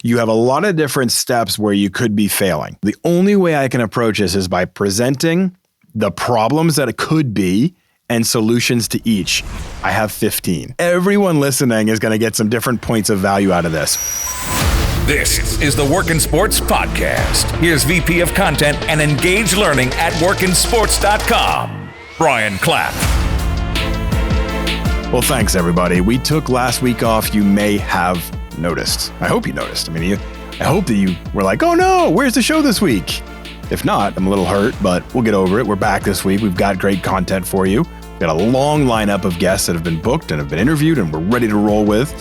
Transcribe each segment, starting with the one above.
You have a lot of different steps where you could be failing. The only way I can approach this is by presenting the problems that it could be and solutions to each. I have 15. Everyone listening is going to get some different points of value out of this. This is the WorkInSports podcast. Here's VP of Content and Engaged Learning at WorkInSports.com, Brian Clapp. Well, thanks, everybody. We took last week off. You may have noticed. I hope you noticed. I hope that you were like, oh no, where's the show this week? If not, I'm a little hurt, but we'll get over it. We're back this week. We've got great content for you. We've got a long lineup of guests that have been booked and have been interviewed and we're ready to roll with.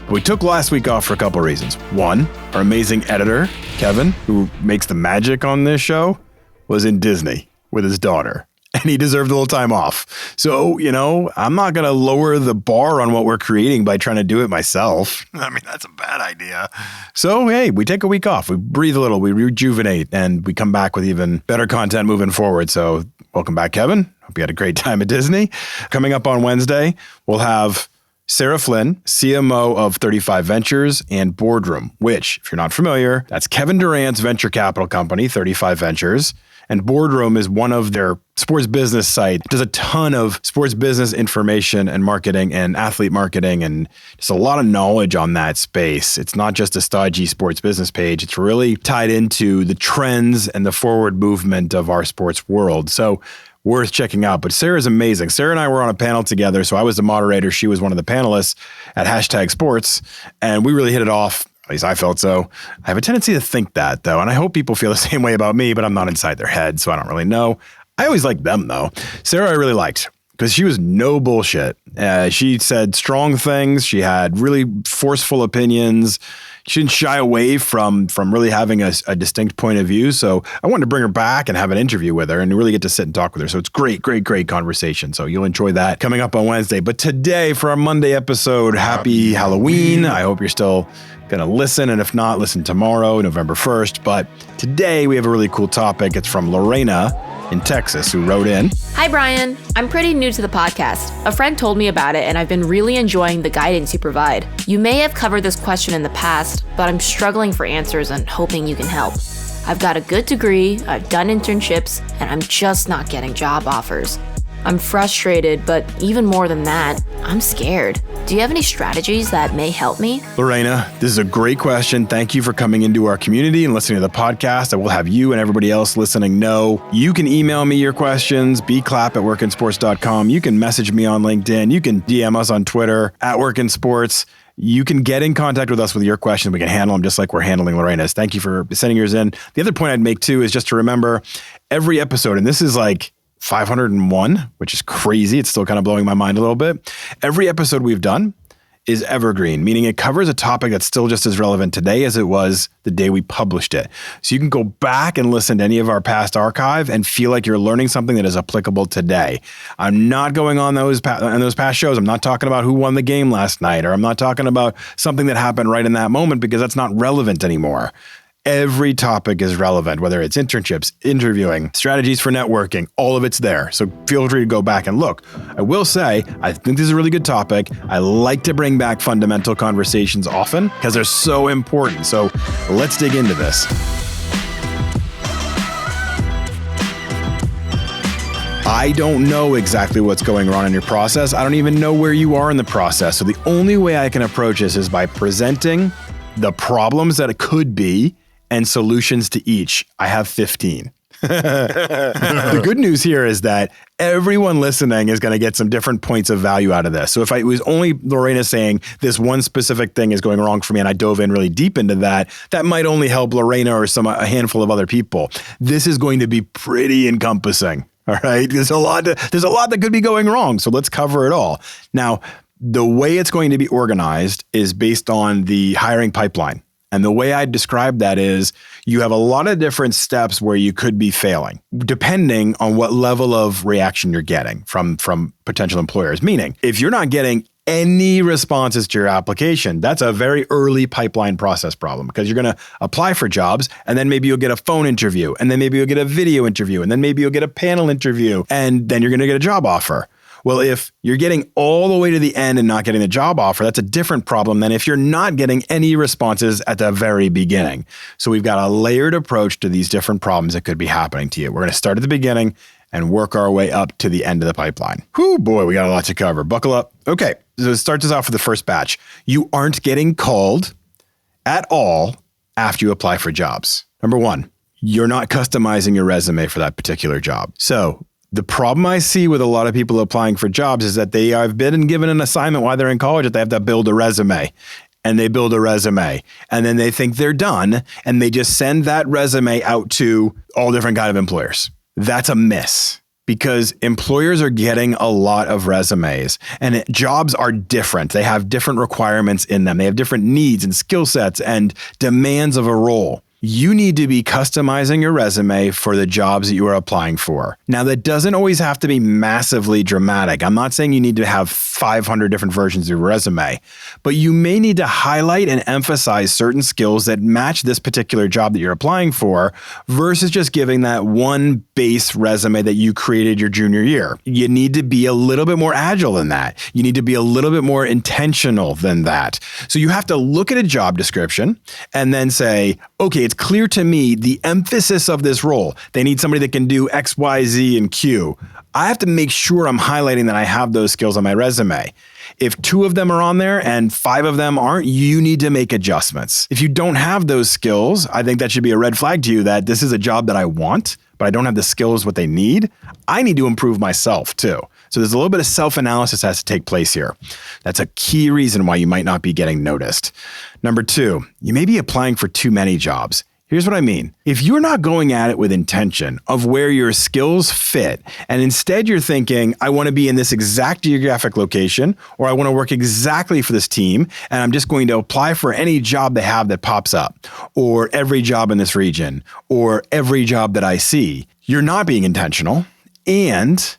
But we took last week off for a couple of reasons. One, our amazing editor, Kevin, who makes the magic on this show, was in Disney with his daughter. And he deserved a little time off. So, I'm not going to lower the bar on what we're creating by trying to do it myself. That's a bad idea. So, hey, we take a week off. We breathe a little. We rejuvenate. And we come back with even better content moving forward. So, welcome back, Kevin. Hope you had a great time at Disney. Coming up on Wednesday, we'll have Sarah Flynn, CMO of 35 Ventures and Boardroom, which, if you're not familiar, that's Kevin Durant's venture capital company, 35 Ventures. And Boardroom is one of their sports business site. It does a ton of sports business information and marketing and athlete marketing and just a lot of knowledge on that space. It's not just a stodgy sports business page. It's really tied into the trends and the forward movement of our sports world. So worth checking out. But Sarah's amazing. Sarah and I were on a panel together. So I was the moderator. She was one of the panelists at #sports. And we really hit it off. At least I felt so. I have a tendency to think that, though, and I hope people feel the same way about me, but I'm not inside their head, so I don't really know. I always liked them, though. Sarah I really liked because she was no bullshit. She said strong things. She had really forceful opinions. She didn't shy away from really having a distinct point of view. So I wanted to bring her back and have an interview with her and really get to sit and talk with her. So it's great conversation. So you'll enjoy that coming up on Wednesday. But today for our Monday episode, happy Halloween. I hope you're still going to listen. And if not, listen tomorrow, November 1st. But today we have a really cool topic. It's from Lorena in Texas who wrote in. Hi, Brian. I'm pretty new to the podcast. A friend told me about it, and I've been really enjoying the guidance you provide. You may have covered this question in the past, but I'm struggling for answers and hoping you can help. I've got a good degree, I've done internships, and I'm just not getting job offers. I'm frustrated, but even more than that, I'm scared. Do you have any strategies that may help me? Lorena, this is a great question. Thank you for coming into our community and listening to the podcast. I will have you and everybody else listening know. You can email me your questions, bclapp@workinsports.com. You can message me on LinkedIn. You can DM us on Twitter @workinsports. You can get in contact with us with your questions. We can handle them just like we're handling Lorena's. Thank you for sending yours in. The other point I'd make too is just to remember every episode, and this is like 501, which is crazy. It's still kind of blowing my mind a little bit. Every episode we've done is evergreen, meaning it covers a topic that's still just as relevant today as it was the day we published it. So you can go back and listen to any of our past archive and feel like you're learning something that is applicable today. I'm not going on those past shows. I'm not talking about who won the game last night, or I'm not talking about something that happened right in that moment because that's not relevant anymore. Every topic is relevant, whether it's internships, interviewing, strategies for networking, all of it's there. So feel free to go back and look. I will say, I think this is a really good topic. I like to bring back fundamental conversations often because they're so important. So let's dig into this. I don't know exactly what's going on in your process. I don't even know where you are in the process. So the only way I can approach this is by presenting the problems that it could be and solutions to each. I have 15. The good news here is that everyone listening is going to get some different points of value out of this. So if it was only Lorena saying this one specific thing is going wrong for me and I dove in really deep into that, that might only help Lorena or a handful of other people. This is going to be pretty encompassing. All right. There's a lot that could be going wrong. So let's cover it all. Now, the way it's going to be organized is based on the hiring pipeline. And the way I describe that is you have a lot of different steps where you could be failing, depending on what level of reaction you're getting from potential employers. Meaning, if you're not getting any responses to your application, that's a very early pipeline process problem because you're going to apply for jobs and then maybe you'll get a phone interview and then maybe you'll get a video interview and then maybe you'll get a panel interview and then you're going to get a job offer. Well, if you're getting all the way to the end and not getting the job offer, that's a different problem than if you're not getting any responses at the very beginning. So we've got a layered approach to these different problems that could be happening to you. We're going to start at the beginning and work our way up to the end of the pipeline. Whew, boy, we got a lot to cover. Buckle up. Okay, so it starts us off with the first batch. You aren't getting called at all after you apply for jobs. Number one, you're not customizing your resume for that particular job. So the problem I see with a lot of people applying for jobs is that they have been given an assignment while they're in college that they have to build a resume. And they build a resume. And then they think they're done. And they just send that resume out to all different kind of employers. That's a miss. Because employers are getting a lot of resumes and jobs are different. They have different requirements in them. They have different needs and skill sets and demands of a role. You need to be customizing your resume for the jobs that you are applying for. Now, that doesn't always have to be massively dramatic. I'm not saying you need to have 500 different versions of your resume, but you may need to highlight and emphasize certain skills that match this particular job that you're applying for versus just giving that one base resume that you created your junior year. You need to be a little bit more agile than that. You need to be a little bit more intentional than that. So you have to look at a job description and then say, okay, it's clear to me the emphasis of this role. They need somebody that can do X, Y, Z, and Q. I have to make sure I'm highlighting that I have those skills on my resume. If 2 of them are on there and 5 of them aren't, you need to make adjustments. If you don't have those skills, I think that should be a red flag to you that this is a job that I want, but I don't have the skills what they need. I need to improve myself too. So there's a little bit of self-analysis that has to take place here. That's a key reason why you might not be getting noticed. Number 2, you may be applying for too many jobs. Here's what I mean. If you're not going at it with intention of where your skills fit, and instead you're thinking, I want to be in this exact geographic location, or I want to work exactly for this team, and I'm just going to apply for any job they have that pops up, or every job in this region, or every job that I see, you're not being intentional. And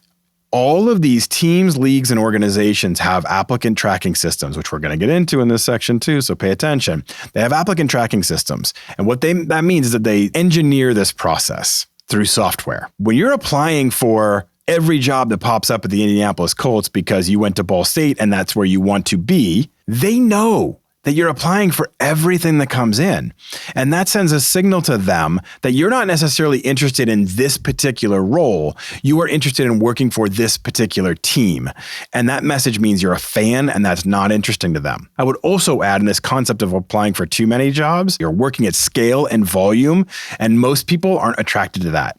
all of these teams, leagues, and organizations have applicant tracking systems, which we're going to get into in this section too, so pay attention. They have applicant tracking systems. And what that means is that they engineer this process through software. When you're applying for every job that pops up at the Indianapolis Colts because you went to Ball State and that's where you want to be, they know that you're applying for everything that comes in. And that sends a signal to them that you're not necessarily interested in this particular role. You are interested in working for this particular team. And that message means you're a fan, and that's not interesting to them. I would also add in this concept of applying for too many jobs, you're working at scale and volume, and most people aren't attracted to that.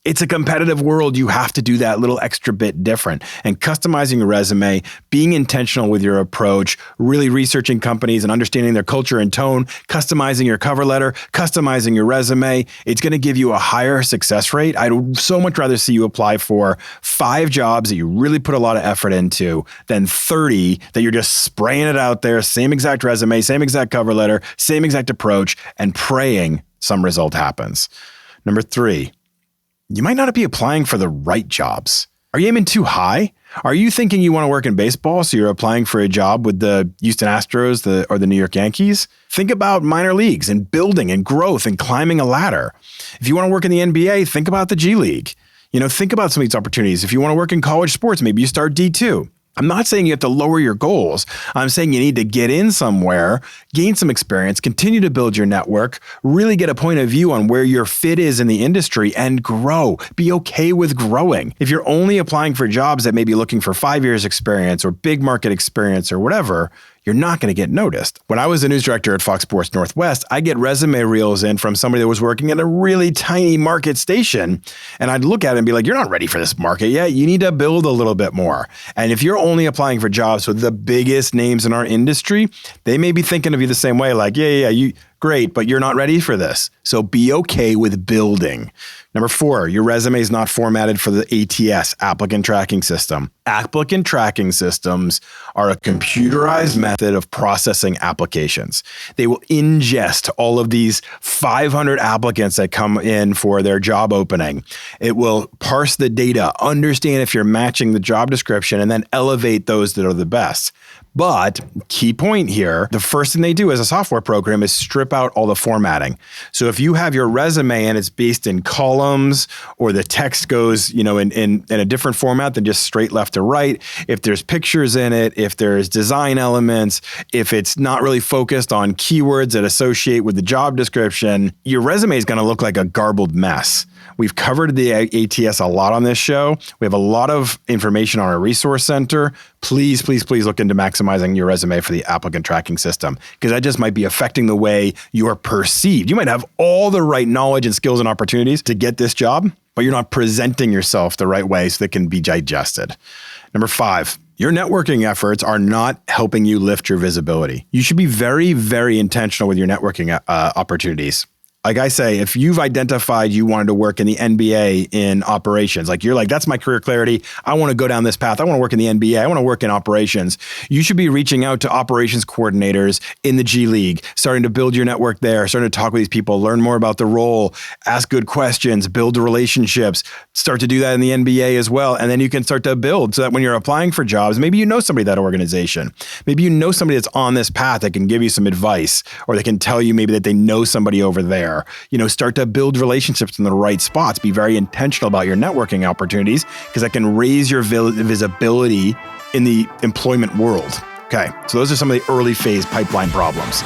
It's a competitive world. You have to do that little extra bit different. And customizing your resume, being intentional with your approach, really researching companies and understanding their culture and tone, customizing your cover letter, customizing your resume, it's going to give you a higher success rate. I'd so much rather see you apply for 5 jobs that you really put a lot of effort into than 30 that you're just spraying it out there, same exact resume, same exact cover letter, same exact approach, and praying some result happens. Number 3, you might not be applying for the right jobs. Are you aiming too high? Are you thinking you want to work in baseball, so you're applying for a job with the Houston Astros or the New York Yankees? Think about minor leagues and building and growth and climbing a ladder. If you want to work in the NBA, think about the G League. Think about some of these opportunities. If you want to work in college sports, maybe you start D2. I'm not saying you have to lower your goals. I'm saying you need to get in somewhere, gain some experience, continue to build your network, really get a point of view on where your fit is in the industry, and grow. Be okay with growing. If you're only applying for jobs that may be looking for 5 years experience or big market experience or whatever, you're not going to get noticed. When I was a news director at Fox Sports Northwest, I get resume reels in from somebody that was working at a really tiny market station. And I'd look at it and be like, you're not ready for this market yet. You need to build a little bit more. And if you're only applying for jobs with the biggest names in our industry, they may be thinking of you the same way, like, you great, but you're not ready for this. So be okay with building. Number 4, your resume is not formatted for the ATS, applicant tracking system. Applicant tracking systems are a computerized method of processing applications. They will ingest all of these 500 applicants that come in for their job opening. It will parse the data, understand if you're matching the job description, and then elevate those that are the best. But key point here, the first thing they do as a software program is strip out all the formatting. So if you have your resume and it's based in columns, or the text goes, in a different format than just straight left to right, if there's pictures in it, if there's design elements, if it's not really focused on keywords that associate with the job description, your resume is going to look like a garbled mess. We've covered the ATS a lot on this show. We have a lot of information on our resource center. Please, please, please look into maximizing your resume for the applicant tracking system, because that just might be affecting the way you are perceived. You might have all the right knowledge and skills and opportunities to get this job, but you're not presenting yourself the right way so that it can be digested. Number 5, your networking efforts are not helping you lift your visibility. You should be very, very intentional with your networking opportunities. Like I say, if you've identified you wanted to work in the NBA in operations, like you're like, that's my career clarity. I want to go down this path. I want to work in the NBA. I want to work in operations. You should be reaching out to operations coordinators in the G League, starting to build your network there, starting to talk with these people, learn more about the role, ask good questions, build relationships, start to do that in the NBA as well. And then you can start to build so that when you're applying for jobs, maybe you know somebody at that organization. Maybe you know somebody that's on this path that can give you some advice, or they can tell you maybe that they know somebody over there. Start to build relationships in the right spots. Be very intentional about your networking opportunities, because that can raise your visibility in the employment world. Okay, so those are some of the early phase pipeline problems.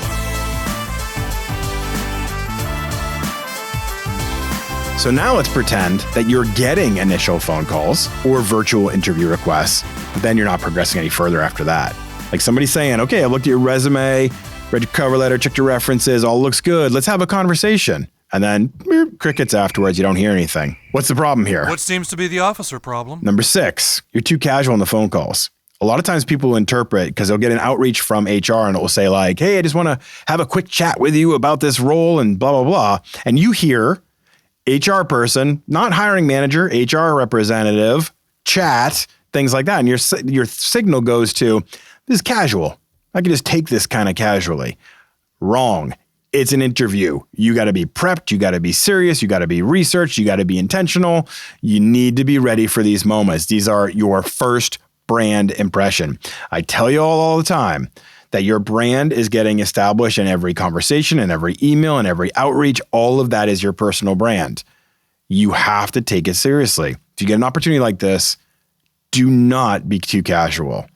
So now let's pretend that you're getting initial phone calls or virtual interview requests, but then you're not progressing any further after that. Like somebody saying, okay, I looked at your resume, read your cover letter, checked your references, all looks good. Let's have a conversation. And then crickets afterwards, you don't hear anything. What's the problem here? What seems to be the officer problem? Number 6, you're too casual in the phone calls. A lot of times people interpret, because they'll get an outreach from HR and it will say like, hey, I just want to have a quick chat with you about this role and blah, blah, blah. And you hear HR person, not hiring manager, HR representative, chat, things like that. And your signal goes to, this is casual. I can just take this kind of casually. Wrong. It's an interview. You got to be prepped. You got to be serious. You got to be researched. You got to be intentional. You need to be ready for these moments. These are your first brand impression. I tell you all the time that your brand is getting established in every conversation, in every email, and every outreach. All of that is your personal brand. You have to take it seriously. If you get an opportunity like this, do not be too casual.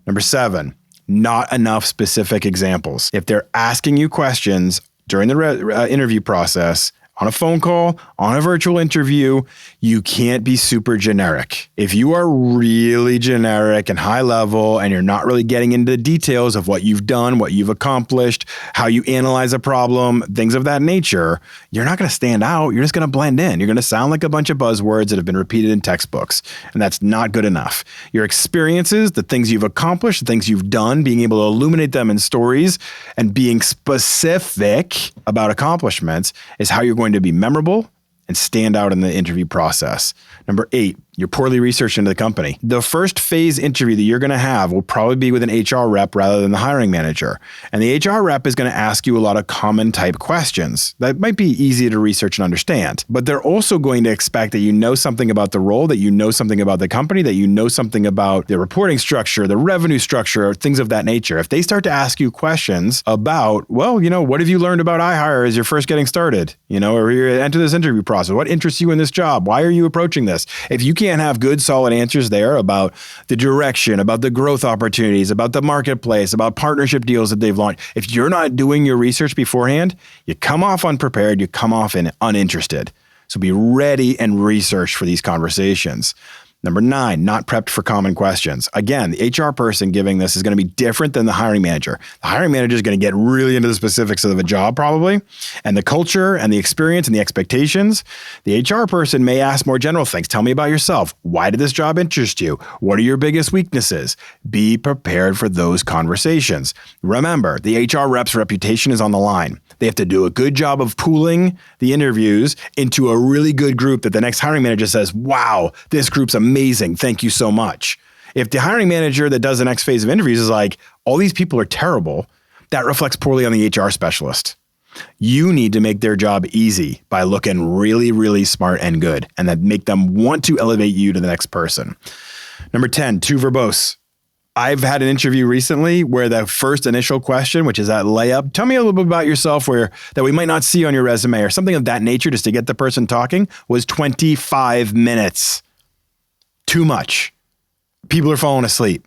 Number 7, not enough specific examples. If they're asking you questions during the interview process, on a phone call, on a virtual interview, you can't be super generic. If you are really generic and high level and you're not really getting into the details of what you've done, what you've accomplished, how you analyze a problem, things of that nature, you're not going to stand out. You're just going to blend in. You're going to sound like a bunch of buzzwords that have been repeated in textbooks, and that's not good enough. Your experiences, the things you've accomplished, the things you've done, being able to illuminate them in stories and being specific about accomplishments is how you're going to be memorable and stand out in the interview process. Number 8, you're poorly researched into the company. The first phase interview that you're going to have will probably be with an HR rep rather than the hiring manager. And the HR rep is going to ask you a lot of common type questions that might be easy to research and understand. But they're also going to expect that you know something about the role, that you know something about the company, that you know something about the reporting structure, the revenue structure, things of that nature. If they start to ask you questions about, well, what have you learned about iHire as you're first getting started? Or you enter this interview process. What interests you in this job? Why are you approaching this? If you can't have good, solid answers there about the direction, about the growth opportunities, about the marketplace, about partnership deals that they've launched, if you're not doing your research beforehand, you come off unprepared, you come off uninterested. So be ready and research for these conversations. Number 9, not prepped for common questions. Again, the HR person giving this is going to be different than the hiring manager. The hiring manager is going to get really into the specifics of a job probably, and the culture and the experience and the expectations. The HR person may ask more general things. Tell me about yourself. Why did this job interest you? What are your biggest weaknesses? Be prepared for those conversations. Remember, the HR rep's reputation is on the line. They have to do a good job of pooling the interviews into a really good group that the next hiring manager says, wow, this group's amazing. Thank you so much. If the hiring manager that does the next phase of interviews is like, all these people are terrible, that reflects poorly on the HR specialist. You need to make their job easy by looking really, really smart and good, and that make them want to elevate you to the next person. Number 10, too verbose. I've had an interview recently where the first initial question, which is that layup, tell me a little bit about yourself that we might not see on your resume or something of that nature just to get the person talking, was 25 minutes. Too much. People are falling asleep.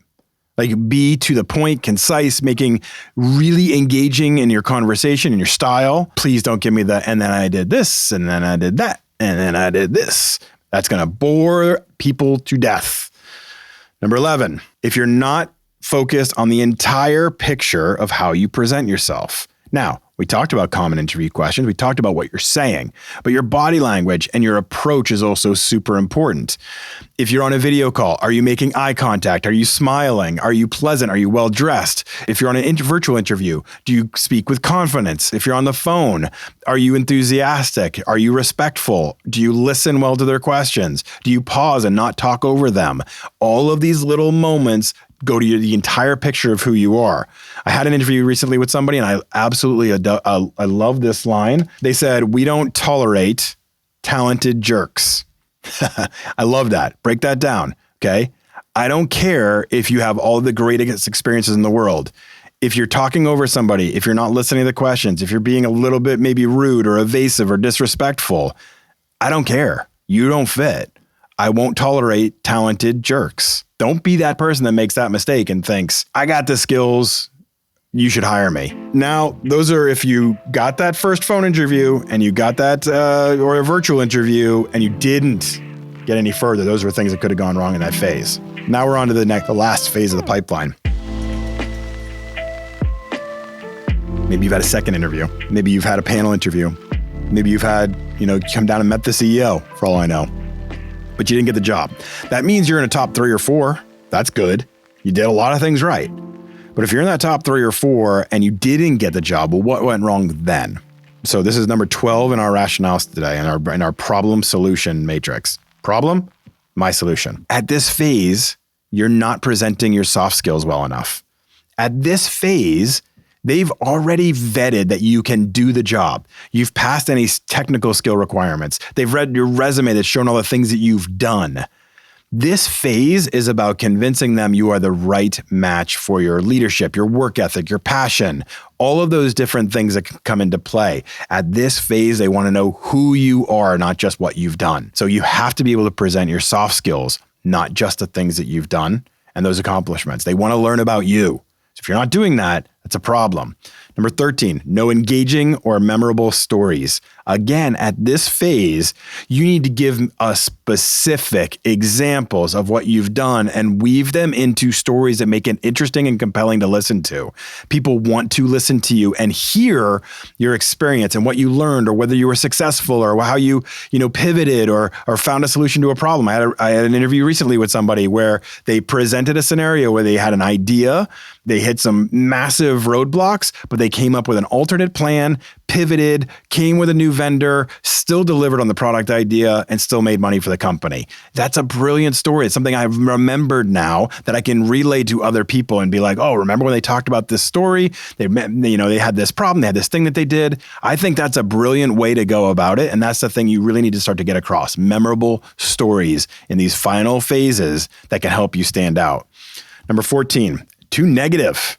Like, be to the point, concise, making really engaging in your conversation and your style. Please don't give me and then I did this, and then I did that, and then I did this. That's going to bore people to death. Number 11, if you're not focused on the entire picture of how you present yourself. Now, we talked about common interview questions. We talked about what you're saying, but your body language and your approach is also super important. If you're on a video call, are you making eye contact? Are you smiling? Are you pleasant? Are you well dressed? If you're on a virtual interview, do you speak with confidence? If you're on the phone, are you enthusiastic? Are you respectful? Do you listen well to their questions? Do you pause and not talk over them? All of these little moments go to the entire picture of who you are. I had an interview recently with somebody, and I absolutely I love this line. They said, "We don't tolerate talented jerks." I love that. Break that down, okay? I don't care if you have all the greatest experiences in the world. If you're talking over somebody, if you're not listening to the questions, if you're being a little bit maybe rude or evasive or disrespectful, I don't care. You don't fit. I won't tolerate talented jerks. Don't be that person that makes that mistake and thinks, I got the skills, you should hire me. Now, those are if you got that first phone interview and you got that, or a virtual interview and you didn't get any further. Those were things that could have gone wrong in that phase. Now we're on to the last phase of the pipeline. Maybe you've had a second interview. Maybe you've had a panel interview. Maybe you've had, come down and met the CEO, for all I know. But you didn't get the job. That means you're in a top 3 or 4. That's good. You did a lot of things right. But if you're in that top 3 or 4 and you didn't get the job, well, what went wrong then? So this is number 12 in our rationales today, in our problem solution matrix. Problem, my solution. At this phase, you're not presenting your soft skills well enough. At this phase, they've already vetted that you can do the job. You've passed any technical skill requirements. They've read your resume that's shown all the things that you've done. This phase is about convincing them you are the right match for your leadership, your work ethic, your passion, all of those different things that can come into play. At this phase, they want to know who you are, not just what you've done. So you have to be able to present your soft skills, not just the things that you've done and those accomplishments. They want to learn about you. So if you're not doing that, that's a problem. Number 13, no engaging or memorable stories. Again, at this phase, you need to give us specific examples of what you've done and weave them into stories that make it interesting and compelling to listen to. People want to listen to you and hear your experience and what you learned, or whether you were successful, or how you pivoted or found a solution to a problem. I had an interview recently with somebody where they presented a scenario where they had an idea, they hit some massive roadblocks, but they came up with an alternate plan, pivoted, came with a new vendor, still delivered on the product idea, and still made money for the company. That's a brilliant story. It's something I've remembered now that I can relay to other people and be like, oh, remember when they talked about this story? They had this problem, they had this thing that they did. I think that's a brilliant way to go about it. And that's the thing you really need to start to get across. Memorable stories in these final phases that can help you stand out. Number 14, too negative.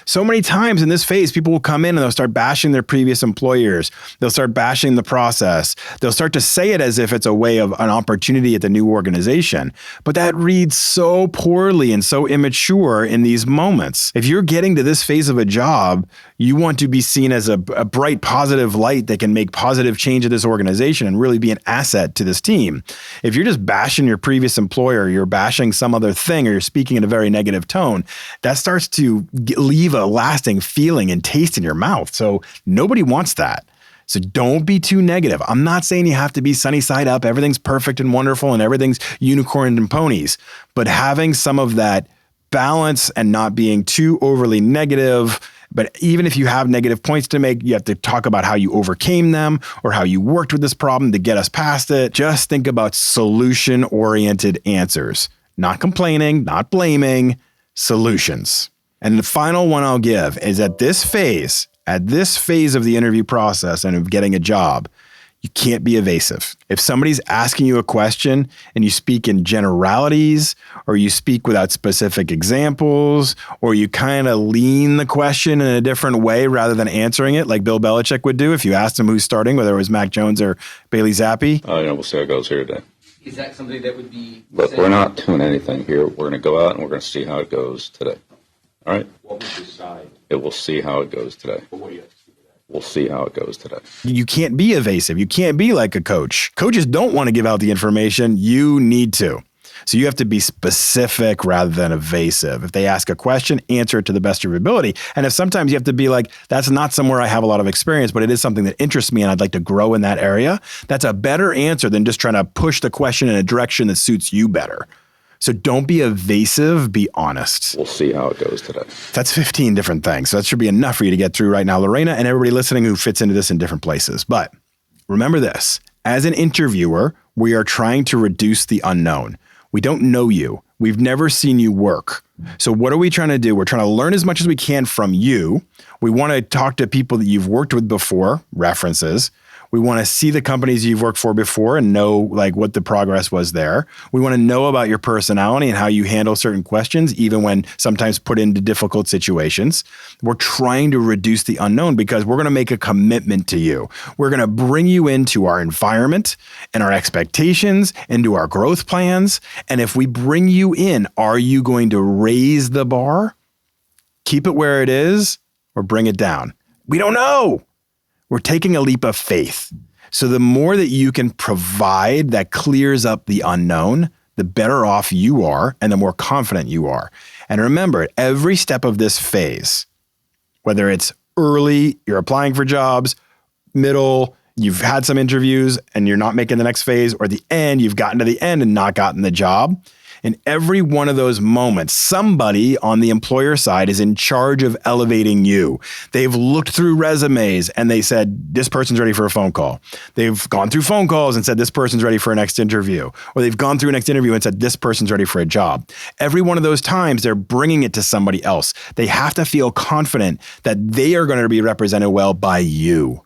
So many times in this phase, people will come in and they'll start bashing their previous employers. They'll start bashing the process. They'll start to say it as if it's a way of an opportunity at the new organization. But that reads so poorly and so immature in these moments. If you're getting to this phase of a job, you want to be seen as a bright, positive light that can make positive change at this organization and really be an asset to this team. If you're just bashing your previous employer, you're bashing some other thing, or you're speaking in a very negative tone, that starts to leave a lasting feeling and taste in your mouth. So nobody wants that. So don't be too negative. I'm not saying you have to be sunny side up, everything's perfect and wonderful and everything's unicorns and ponies, but having some of that balance and not being too overly negative. But even if you have negative points to make, you have to talk about how you overcame them or how you worked with this problem to get us past it. Just think about solution-oriented answers, not complaining, not blaming, solutions. And the final one I'll give is at this phase of the interview process and of getting a job, You can't be evasive. If somebody's asking you a question and you speak in generalities, or you speak without specific examples, or you kind of lean the question in a different way rather than answering it like Bill Belichick would do if you asked him who's starting, whether it was Mac Jones or Bailey Zappi. We'll see how it goes here today. Is that something that would be... Look, we're not doing anything here. We're going to go out and we're going to see how it goes today. All right? What would you decide? It will see how it goes today. But what do you have to do with that? We'll see how it goes today. You can't be evasive. You can't be like a coach. Coaches don't want to give out the information. You need to. So you have to be specific rather than evasive. If they ask a question, answer it to the best of your ability. And if sometimes you have to be like, that's not somewhere I have a lot of experience, but it is something that interests me and I'd like to grow in that area, that's a better answer than just trying to push the question in a direction that suits you better. So don't be evasive, be honest. We'll see how it goes today. That's 15 different things. So that should be enough for you to get through right now, Lorena, and everybody listening who fits into this in different places. But remember this, as an interviewer, we are trying to reduce the unknown. We don't know you. We've never seen you work. So what are we trying to do? We're trying to learn as much as we can from you. We want to talk to people that you've worked with before, references. We want to see the companies you've worked for before and know like what the progress was there. We want to know about your personality and how you handle certain questions, even when sometimes put into difficult situations. We're trying to reduce the unknown because we're going to make a commitment to you. We're going to bring you into our environment and our expectations, into our growth plans. And if we bring you in, are you going to raise the bar, keep it where it is, or bring it down? We don't know. We're taking a leap of faith. So the more that you can provide that clears up the unknown, the better off you are and the more confident you are. And remember, at every step of this phase, whether it's early, you're applying for jobs, middle, you've had some interviews and you're not making the next phase, or the end, you've gotten to the end and not gotten the job. In every one of those moments, somebody on the employer side is in charge of elevating you. They've looked through resumes and they said, this person's ready for a phone call. They've gone through phone calls and said, this person's ready for a next interview. Or they've gone through a next interview and said, this person's ready for a job. Every one of those times, they're bringing it to somebody else. They have to feel confident that they are going to be represented well by you.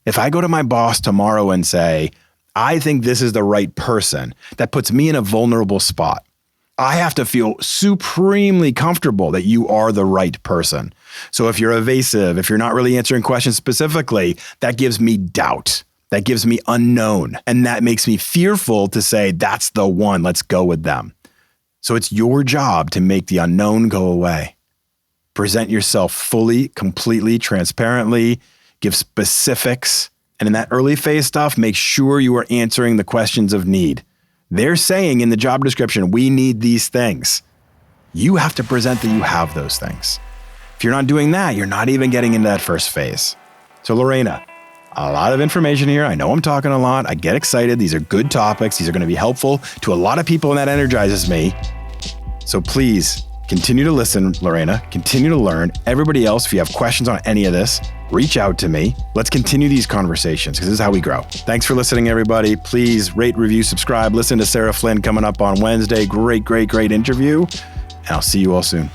If I go to my boss tomorrow and say, I think this is the right person, that puts me in a vulnerable spot. I have to feel supremely comfortable that you are the right person. So if you're evasive, if you're not really answering questions specifically, that gives me doubt. That gives me unknown. And that makes me fearful to say, that's the one, let's go with them. So it's your job to make the unknown go away. Present yourself fully, completely, transparently, give specifics. And in that early phase stuff, make sure you are answering the questions of need. They're saying in the job description, we need these things. You have to present that you have those things. If you're not doing that, you're not even getting into that first phase. So Lorena, a lot of information here. I know I'm talking a lot. I get excited. These are good topics. These are going to be helpful to a lot of people, and that energizes me. So please continue to listen, Lorena. Continue to learn. Everybody else, if you have questions on any of this, reach out to me. Let's continue these conversations because this is how we grow. Thanks for listening, everybody. Please rate, review, subscribe. Listen to Sarah Flynn coming up on Wednesday. Great interview. And I'll see you all soon.